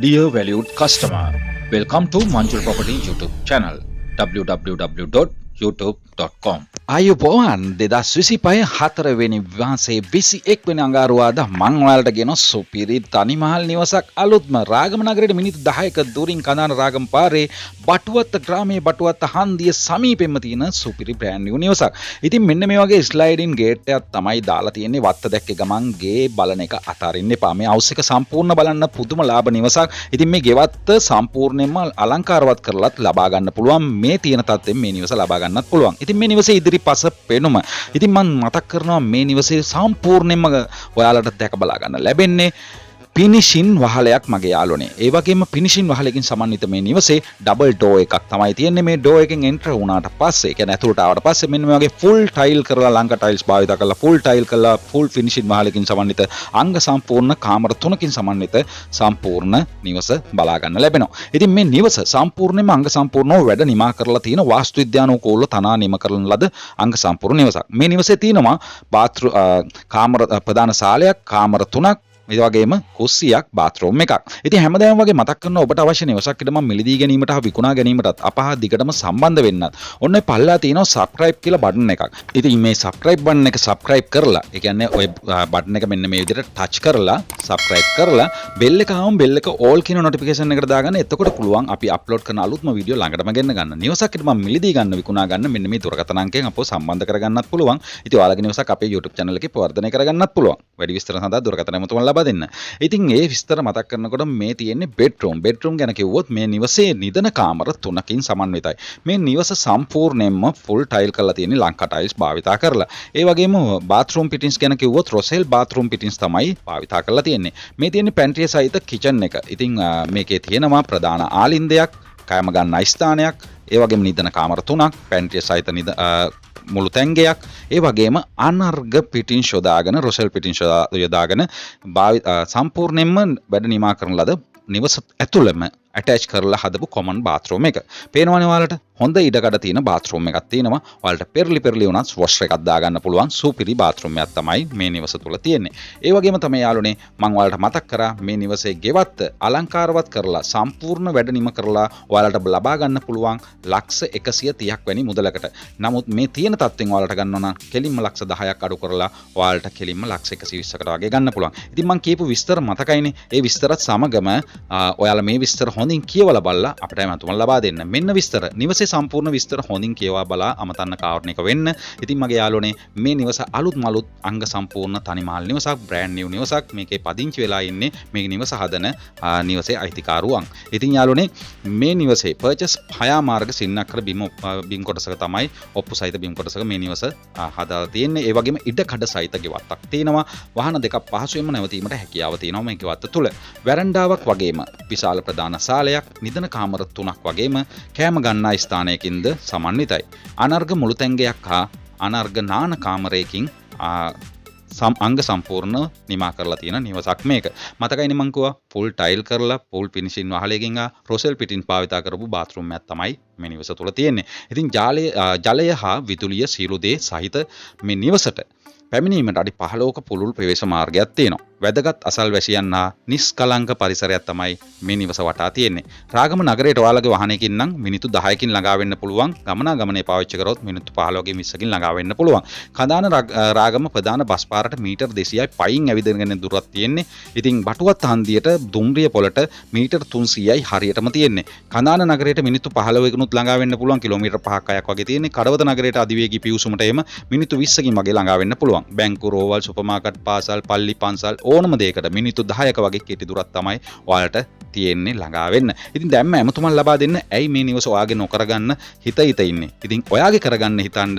Dear valued customer, welcome to Manjul Property YouTube channel www.youtube.com. ආයුබෝවන් 2025 4වෙනි මාසේ 21 වෙනි අඟහරුවාදා මං ඔයාලට ගෙන සුපිරි තනිමහල් නිවසක් අලුත්ම රාගම නගරයට මිනිත්තු 10ක දුරින් කඳාන රාගම පාරේ බටුවත්ත ග්‍රාමයේ බටුවත්ත හන්දිය සමීපෙම තියෙන සුපිරි බ්‍රෑන්ඩ් නිව් නිවසක්. ඉතින් මෙන්න මේ වගේ ස්ලයිඩින් ගේට් එකක් තමයි දාලා තියෙන්නේ. වත්ත දැක්කේ ගමන් ගේ බලන එක අතාරින්න එපා. මේ හවුස් එක සම්පූර්ණ බලන්න පුදුම ලාභ නිවසක්. ඉතින් මේ ගෙවත්ත සම්පූර්ණයෙන්ම අලංකාරවත් කරලත් ලබා ගන්න පුළුවන්. මේ තියෙන තත්ත්වෙන් මේ නිවස ලබා ගන්නත් පුළුවන්. ඉතින් මේ නිවසේ ඉදිරිපස පෙනුම. ඉතින් මම මතක් කරනවා මේ නිවසේ සම්පූර්ණයෙන්ම ඔයාලට දැක බලා ගන්න ලැබෙන්නේ පිනිෂින් වහලයක් මගේ යාළුවනේ. ඒ වගේම පිනිෂින් වහලකින් සමන්විත මේ නිවසේ ඩබල් ඩෝර් එකක් තමයි තියෙන්නේ. මේ ඩෝර් එකෙන් එන්ටර් වුණාට පස්සේ, ඒ කියන්නේ ඇතුළට ආවට පස්සේ මෙන්න මේ වගේ ෆුල් ටයිල් කරලා ලංකා ටයිල්ස් භාවිත කරලා ෆුල් ටයිල් කරලා ෆුල් ෆිනිෂින් වහලකින් සමන්විත අංග සම්පූර්ණ කාමර 3කින් සමන්විත සම්පූර්ණ නිවස බලා ගන්න ලැබෙනවා. ඉතින් මේ නිවස සම්පූර්ණයෙන්ම අංග සම්පූර්ණව වැඩ නිමා කරලා තියෙන වාස්තු විද්‍යානුකූලව තනා නිම කරන ලද අංග සම්පූර්ණ නිවසක්. මේ නිවසේ තියෙනවා කාමර ප්‍රධාන ශාලයක්, කාමර 3ක්, ඒ වගේම කුස්සියක්, බාත්රූම් එකක්. ඉතින් හැමදාම වගේ මතක් කරන ඔබට අවශ්‍ය නිවසක් ඉදම මිලදී ගැනීමට හා විකුණා ගැනීමටත් අපහ දිගටම සම්බන්ධ වෙන්නත් ඔන්න පල්ලා තියෙනවා subscribe කියලා බටන් එකක්. ඉතින් මේ subscribe බටන් එක subscribe කරලා, ඒ කියන්නේ ඔය බටන් එක මෙන්න මේ විදිහට touch කරලා subscribe කරලා bell එක ආවම bell එක all කියන notification එකට දාගන්න. එතකොට පුළුවන් අපි upload කරන අලුත්ම වීඩියෝ ළඟටම ගෙන්න ගන්න. නිවසක් ඉදම මිලදී ගන්න විකුණා ගන්න මෙන්න මේ දුරකථන අංකයෙන් අපව සම්බන්ධ කරගන්නත් පුළුවන්. ඉතින් ඔයාලගේ නිවසක් අපේ YouTube channel එකේ ප්‍රවර්ධනය කරගන්නත් පුළුවන්. වැඩි විස්තර සඳහා දුරකථන එමුතුම ලබා දෙන්න. ඉතින් ඒ විස්තර මතක් කරනකොට මේ තියෙන්නේ බෙඩ්රූම් ගැන කිව්වොත් මේ නිවසේ නිදන කාමර 3කින් සමන්විතයි. මේ නිවස සම්පූර්ණයෙන්ම ෆුල් ටයිල් කරලා තියෙන්නේ ලංකා ටයිල්ස් භාවිතා කරලා. ඒ වගේම බාත්රූම් පිටින්ස් ගැන කිව්වොත් රොසෙල් බාත්රූම් පිටින්ස් තමයි භාවිතා කරලා තියෙන්නේ. මේ තියෙන්නේ පැන්ට්‍රිය සහිත කිචන් එක. ඉතින් මේකේ තියෙනවා ප්‍රධාන ආලින්දයක්, කෑම ගන්න ස්ථානයක්, ඒ වගේම නිදන කාමර 3ක්, පැන්ට්‍රිය සහිත මුළු තැන්ගයක්, ඒ වගේම අනර්ග පිටින් යොදාගෙන රොසෙල් පිටින් යොදාගෙන සම්පූර්ණයෙන්ම වැඩ නිමා කරන ලද නිවස ඇතුළෙම ඇටච් කරලා හදපු කොමන් බාත්රූම් එක. පේනවනේ ඔයාලට හොඳ ඉඩකඩ තියෙන බාත්රූම් එකක් තියෙනවා. ඔයාලට පෙරලි වුණත් වොෂ් එකක් දාගන්න පුළුවන් සුපිරි බාත්රූම් එකක් තමයි මේ නිවස තුල තියෙන්නේ. ඒ වගේම තමයි යාළුවනේ මම ඔයාලට මතක් කරා මේ නිවසේ ගෙවත්ත අලංකාරවත් කරලා සම්පූර්ණ වැඩ නිම කරලා ඔයාලට ලබා ගන්න පුළුවන් ලක්ෂ 130ක් වැනි මුදලකට. නමුත් මේ තියෙන තත්ත්වෙන් ඔයාලට ගන්න නම් කෙලින්ම ලක්ෂ 10ක් අඩු කරලා ඔයාලට කෙලින්ම ලක්ෂ 120කට වගේ ගන්න පුළුවන්. ඉතින් මම කියපු විස්තර මතකයිනේ. ඒ විස්තරත් සමගම ඔයාලා මේ විස්තර හොඳින් කියවලා බලලා අපිට මතුම ලබා දෙන්න. මෙන්න විස්තර. නිවසේ සම්පූර්ණ විස්තර හොඳින් කියවා බලා අමතන්න කාරණේක වෙන්න. ඉතින් මගේ යාළුවනේ මේ නිවස අලුත් අංග සම්පූර්ණ තනිමාල් නිවසක්, බ්‍රෑන්ඩ් නිව් නිවසක්. මේකේ පදිංචි වෙලා ඉන්නේ මේ නිවස හදන නිවසේ අයිතිකාරුවන්. ඉතින් යාළුවනේ මේ නිවසේ පර්චස් 6 මාර්ග සින්නක්කර බිම් කොටසක තමයි ඔප්පු සහිත බිම් කොටසක මේ නිවස හදාලා තියෙන්නේ. ඒ වගේම ඉඩකඩ සහිත ගෙවත්තක් තියෙනවා. වාහන දෙකක් පහසුවෙන්ම නැවතීමට හැකියාව තියෙනවා මේ ගෙවත්ත තුල. වැරන්ඩාවක් වගේම විශාල ප්‍රධාන ශාලයක්, නිදන කාමර 3ක් වගේම කෑම ගන්නා ස්ථානයකින්ද සමන්විතයි. අනර්ග මුළු තැන්ගයක් හා අනර්ග නාන කාමරයකින් අංග සම්පූර්ණ නිමා කරලා තියෙන නිවසක් මේක. මතකයිනේ මං කිව්වා ෆුල් ටයිල් කරලා ෆුල් ෆිනිෂින් වහලකින් රොසෙල් පිටින් භාවිතා කරපු බාත්රූම් එකක් තමයි මේ නිවස තුල තියෙන්නේ. ඉතින් ජලය හා විදුලිය සියලු දේ සහිත මේ නිවසට පැමිණීමට අඩි 15ක පුළුල් ප්‍රවේශ මාර්ගයක් තියෙනවා. වැදගත් අසල්වැසියන් හා නිස්කලංක පරිසරයක් තමයි මේ නිවස වටා තියෙන්නේ. රාගම නගරයට ඔයාලගේ වාහනයකින් නම් මිනිත්තු 10කින් ළඟා වෙන්න පුළුවන්. ගමනාගමනයේ පාවිච්චි කරොත් මිනිත්තු 15කින් 20කින් ළඟා වෙන්න පුළුවන්. කඳාන රාගම ප්‍රධාන බස් පාරට මීටර් 200යි පයින් ඇවිදගෙන දුරක් තියෙන්නේ. ඉතින් බටුවත් හන්දියට දුම්රිය පොළට මීටර් 300යි හරියටම තියෙන්නේ. කඳාන නගරයට මිනිත්තු 15කිනුත් ළඟා වෙන්න පුළුවන්. කිලෝමීටර් 5ක් 6ක් වගේ තියෙන්නේ. කඩවත නගරයට අධිවේගී පිවිසුමට එම මිනිත්තු 20කින් වගේ ළඟා වෙන්න පුළුවන්. බැංකු, රෝවල්, සුපර් මාකට්, පාසල්, පල්ලි, පන්සල් ඕනම දෙයකට මිනිත්තු 10ක වගේ කෙටි දුරක් තමයි ඔයාලට තියෙන්නේ ළඟා වෙන්න. ඉතින් දැන්ම ඇමතුමන් ලබා දෙන්න. ඇයි මේ නිවස ඔයාගේ නොකරගන්න හිත ඉන්නේ. ඉතින් ඔයාගේ කරගන්න හිතන්න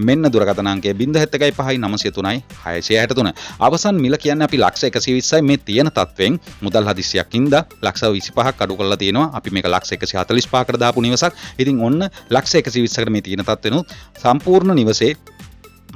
මෙන්න දුරකථන අංකය 0.5-903-663. අවසන් මිල කියන්නේ අපි ලක්ෂ 120යි. මේ තියෙන තත්වෙන් මුදල් හදිස්සියක් ඉඳලා ලක්ෂ 25ක් අඩු කරලා තියෙනවා. අපි මේක ලක්ෂ 145කට දාපු නිවසක්. ඉතින් ඔන්න ලක්ෂ 120කට මේ තියෙන තත්වෙනුත් සම්පූර්ණ නිවසේ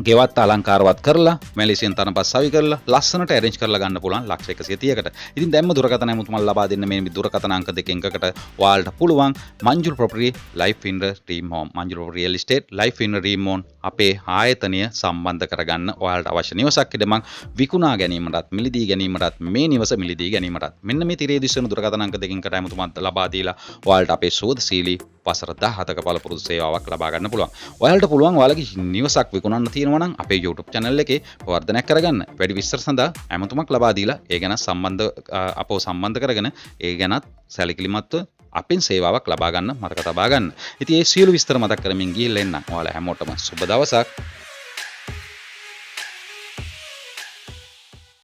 ගෙවත් අලංකාරවත් කරලා මැලිසියෙන් තනපස් සවි කරලා ලස්සනට ඇරේන්ජ් කරලා ගන්න පුළුවන් ලක්ෂ 130කට. ඉතින් දැම්ම දුරකථන ඇමතුමක් ලබා දෙන්න මේ දුරකථන අංක දෙකෙන් එකකට ඔයාලට පුළුවන් මංජුල් ප්‍රොපර්ටි ලයිෆ් ඉන් dream home Manjul real estate life ඉන් ඩ්‍රීම් හෝම් අපේ ආයතනය සම්බන්ධ කරගන්න ඔයාලට අවශ්‍ය නිවසක් ඉදමන් විකුණා ගැනීමටත් මිලදී ගැනීමටත් මේ නිවස මිලදී ගැනීමටත් මෙන්න මේ තිරේ දිස්වන දුරකථන අංක දෙකෙන් එකට ඇමතුමක් ලබා දීලා ඔයාලට අපේ සෝදශීලී වසර 17ක පළපුරුදු සේවාවක් ලබා ගන්න පුළුවන්. ඔයාලට පුළුවන් ඔයාලගේ නිවසක් විකුණන්න තියෙනවා නම් අපේ YouTube channel එකේ වර්ධනයක් කරගන්න. වැඩි විස්තර සඳහා ඇමතුමක් ලබා දීලා ඒ ගැන අපව සම්බන්ධ කරගෙන ඒ ගැනත් සැලකිලිමත්ව අපෙන් සේවාවක් ලබා ගන්න මතක තබා ගන්න. ඉතින් මේ සියලු විස්තර මතක් කරමින් ගිහිල්ලා එන්න. ඔයාලා හැමෝටම සුබ දවසක්.